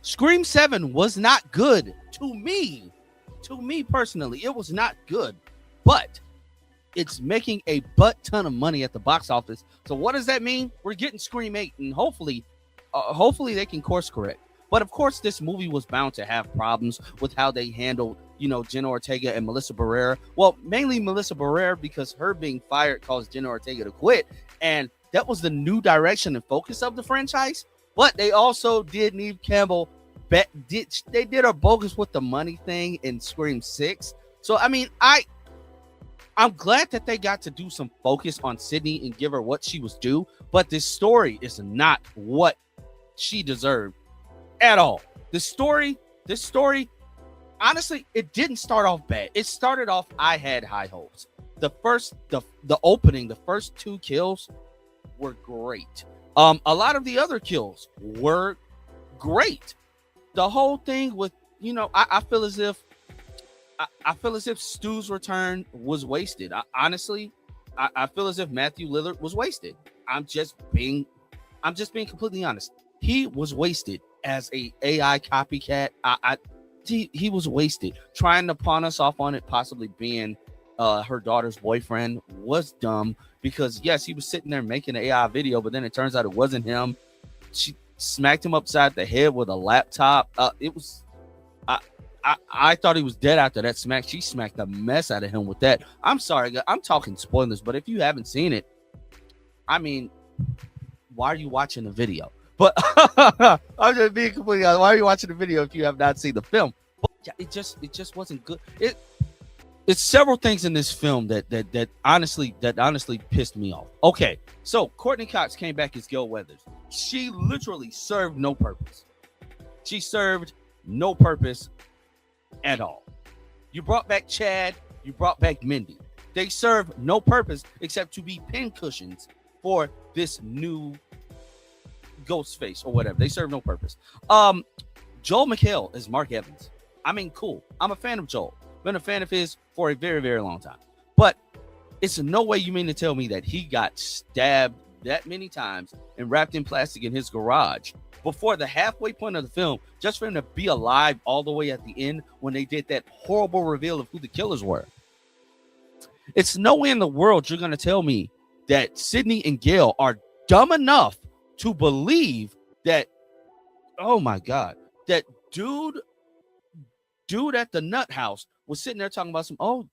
Scream 7 was not good to me. To me personally, it was not good. But it's making a butt ton of money at the box office. So what does that mean? We're getting Scream 8, and hopefully they can course correct. But of course, this movie was bound to have problems with how they handled, Jenna Ortega and Melissa Barrera. Well, mainly Melissa Barrera, because her being fired caused Jenna Ortega to quit. And that was the new direction and focus of the franchise. But they also did Neve Campbell. They did a bogus with the money thing in Scream 6. So, I mean, I'm glad that they got to do some focus on Sydney and give her what she was due. But this story is not what she deserved at all. This story, honestly, it didn't start off bad. It started off, I had high hopes. The opening, the first 2 kills were great. A lot of the other kills were great. The whole thing with, I feel as if Stu's return was wasted. Honestly, I feel as if Matthew Lillard was wasted. I'm just being completely honest. He was wasted as a AI copycat. He was wasted. Trying to pawn us off on it possibly being her daughter's boyfriend was dumb, because yes, he was sitting there making an AI video, but then it turns out it wasn't him. She smacked him upside the head with a laptop. I thought he was dead after that smack. She smacked the mess out of him with that. I'm sorry, I'm talking spoilers, but if you haven't seen it, I mean, why are you watching the video? But I'm just being completely honest. Why are you watching the video if you have not seen the film? But yeah, it just wasn't good. It's several things in this film that honestly pissed me off. Okay, so Courtney Cox came back as Gail Weathers. She literally served no purpose. She served no purpose at all. You brought back Chad. You brought back Mindy. They serve no purpose except to be pincushions for this new Ghostface or whatever. They serve no purpose. Joel McHale is Mark Evans. I mean, cool. I'm a fan of Joel. Been a fan of his for a very, very long time. But it's no way you mean to tell me that he got stabbed that many times and wrapped in plastic in his garage before the halfway point of the film, just for him to be alive all the way at the end when they did that horrible reveal of who the killers were. It's no way in the world you're going to tell me that Sydney and Gail are dumb enough to believe that, oh my God, that dude at the nut house was sitting there talking about some, oh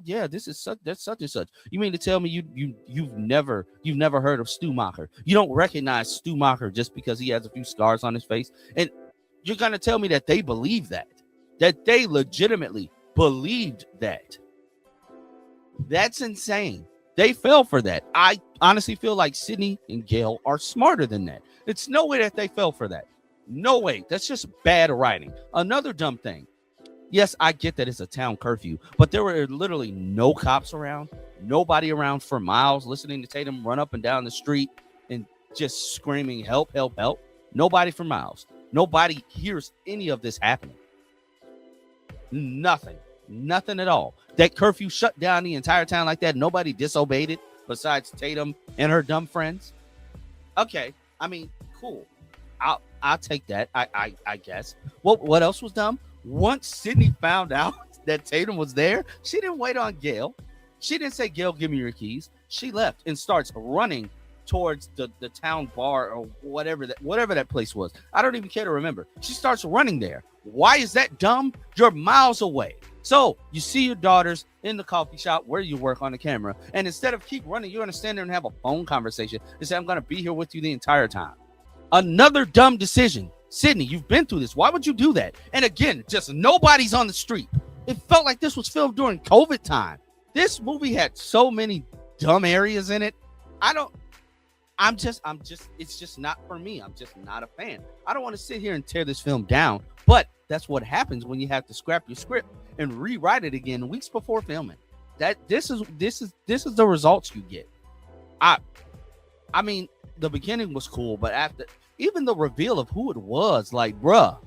yeah, that's such and such. You mean to tell me you've never heard of Stu Macher? You don't recognize Stu Macher just because he has a few scars on his face? And you're gonna tell me that they believe that they legitimately believed that? That's insane. They fell for that. I honestly feel like Sydney and Gail are smarter than that. It's no way that they fell for that. No way. That's just bad writing. Another dumb thing. Yes, I get that it's a town curfew, but there were literally no cops around, nobody around for miles listening to Tatum run up and down the street and just screaming, help, help, help. Nobody for miles. Nobody hears any of this happening. Nothing at all. That curfew shut down the entire town like that. Nobody disobeyed it besides Tatum and her dumb friends. Okay, I mean, cool. I'll take that. I guess. What else was dumb? Once Sydney found out that Tatum was there, she didn't wait on Gail. She didn't say, Gail, give me your keys. She left and starts running towards the town bar or whatever that place was. I don't even care to remember. She starts running there. Why is that dumb? You're miles away. So you see your daughters in the coffee shop where you work on the camera, and instead of keep running, you're going to stand there and have a phone conversation and say, I'm going to be here with you the entire time. Another dumb decision. Sydney, you've been through this. Why would you do that? And again, just nobody's on the street. It felt like this was filmed during COVID time. This movie had so many dumb areas in it. It's just not for me. I'm just not a fan. I don't want to sit here and tear this film down, but that's what happens when you have to scrap your script and rewrite it again weeks before filming. This is the results you get. I mean, the beginning was cool, but after even the reveal of who it was, like, bruh,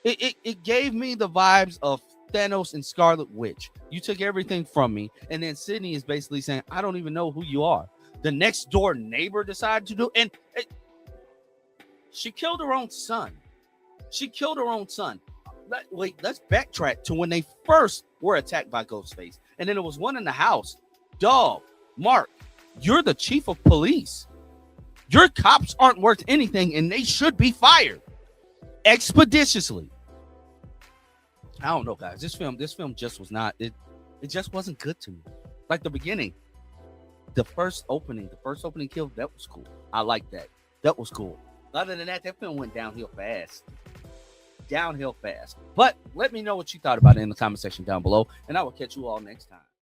it gave me the vibes of Thanos and Scarlet Witch. You took everything from me, and then Sydney is basically saying, I don't even know who you are. The next door neighbor decided to do, and she killed her own son. She killed her own son. Let's backtrack to when they first were attacked by Ghostface. And then there was one in the house. Dog, Mark, you're the chief of police. Your cops aren't worth anything and they should be fired expeditiously. I don't know, guys. This film just was not, it just wasn't good to me. Like the beginning, the first opening kill, that was cool. I like that. That was cool. Other than that film went downhill fast. But let me know what you thought about it in the comment section down below, and I will catch you all next time.